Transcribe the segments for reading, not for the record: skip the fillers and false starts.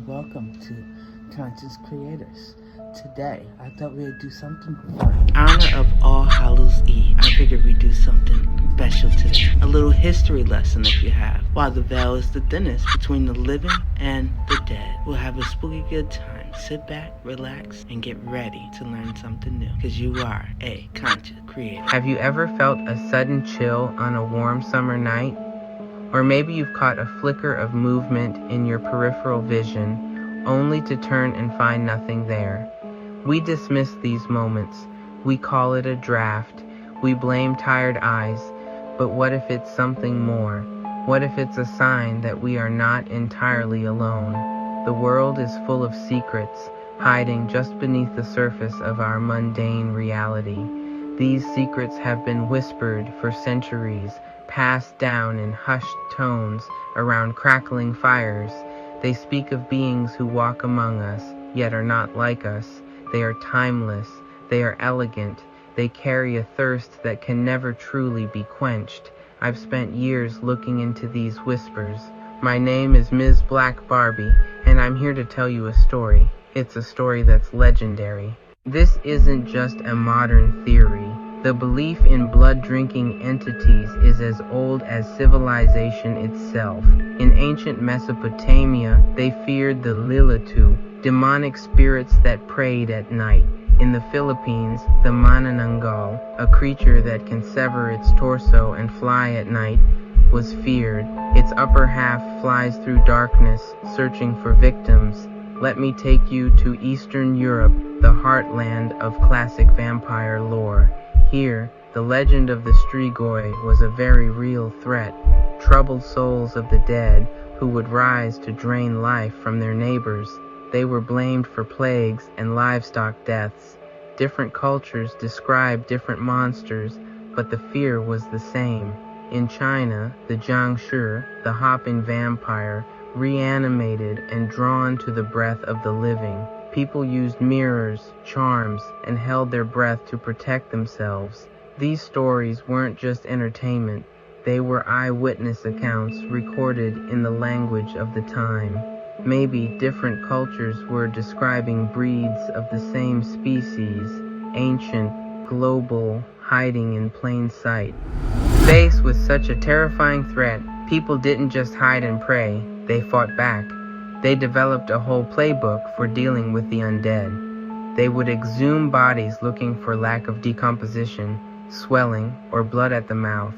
welcome to Conscious Creators. Today, I thought we'd do something fun. In honor of All Hallows Eve, I figured we'd do something special today. A little history lesson if you have. While the veil is the thinnest between the living and the dead, we'll have a spooky good time. Sit back, relax, and get ready to learn something new, because you are a conscious creator. Have you ever felt a sudden chill on a warm summer night? Or maybe you've caught a flicker of movement in your peripheral vision, only to turn and find nothing there. We dismiss these moments. We call it a draft. We blame tired eyes. But what if it's something more? What if it's a sign that we are not entirely alone? The world is full of secrets, hiding just beneath the surface of our mundane reality. These secrets have been whispered for centuries, passed down in hushed tones around crackling fires. They speak of beings who walk among us, yet are not like us. They are timeless. They are elegant. They carry a thirst that can never truly be quenched. I've spent years looking into these whispers. My name is Ms. Black Barbie, and I'm here to tell you a story. It's a story that's legendary. This isn't just a modern theory. The belief in blood-drinking entities is as old as civilization itself. In ancient Mesopotamia, they feared the Lilitu, demonic spirits that preyed at night. In the Philippines, the Manananggal, a creature that can sever its torso and fly at night, was feared. Its upper half flies through darkness, searching for victims. Let me take you to Eastern Europe, the heartland of classic vampire lore. Here, the legend of the Strigoi was a very real threat. Troubled souls of the dead who would rise to drain life from their neighbors. They were blamed for plagues and livestock deaths. Different cultures described different monsters, but the fear was the same. In China, the Jiangshi, the hopping vampire, reanimated and drawn to the breath of the living. People used mirrors, charms, and held their breath to protect themselves. These stories weren't just entertainment. They were eyewitness accounts recorded in the language of the time. Maybe different cultures were describing breeds of the same species, ancient, global, hiding in plain sight. Faced with such a terrifying threat, people didn't just hide and pray, they fought back. They developed a whole playbook for dealing with the undead. They would exhume bodies looking for lack of decomposition, swelling, or blood at the mouth.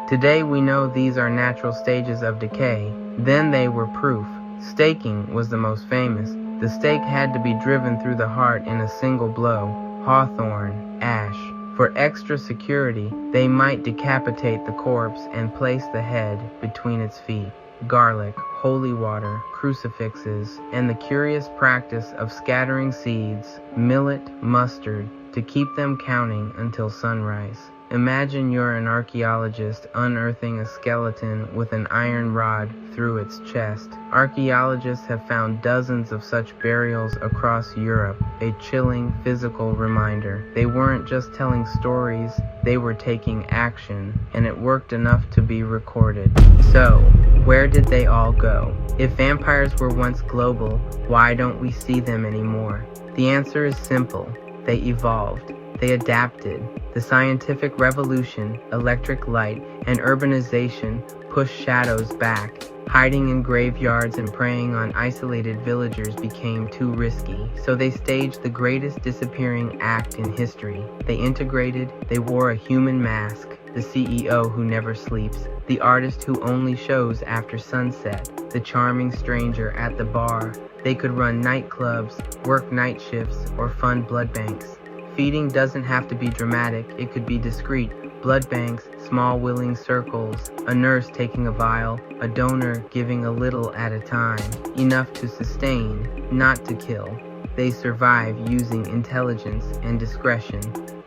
Today we know these are natural stages of decay. Then they were proof. Staking was the most famous. The stake had to be driven through the heart in a single blow. Hawthorn, ash. For extra security, they might decapitate the corpse and place the head between its feet. Garlic, holy water, crucifixes, and the curious practice of scattering seeds, millet, mustard, to keep them counting until sunrise. Imagine you're an archaeologist unearthing a skeleton with an iron rod through its chest. Archaeologists have found dozens of such burials across Europe, a chilling physical reminder. They weren't just telling stories, they were taking action, and it worked enough to be recorded. So, where did they all go? If vampires were once global, why don't we see them anymore? The answer is simple. They evolved. They adapted. The scientific revolution, electric light, and urbanization pushed shadows back. Hiding in graveyards and preying on isolated villagers became too risky, so they staged the greatest disappearing act in history. They integrated, they wore a human mask, the CEO who never sleeps, the artist who only shows after sunset, the charming stranger at the bar. They could run nightclubs, work night shifts, or fund blood banks. Feeding doesn't have to be dramatic, it could be discreet. Blood banks, small willing circles, a nurse taking a vial, a donor giving a little at a time. Enough to sustain, not to kill. They survive using intelligence and discretion.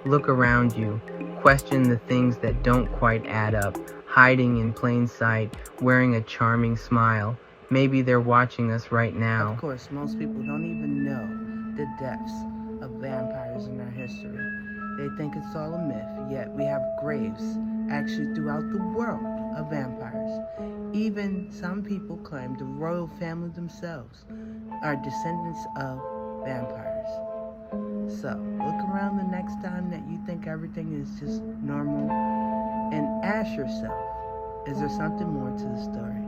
Look around you. Question the things that don't quite add up. Hiding in plain sight, wearing a charming smile. Maybe they're watching us right now. Of course, most people don't even know the depths of vampires in our history. They think it's all a myth, yet we have graves actually throughout the world of vampires. Even some people claim the royal family themselves are descendants of vampires. So, look around the next time that you think everything is just normal and ask yourself, is there something more to the story?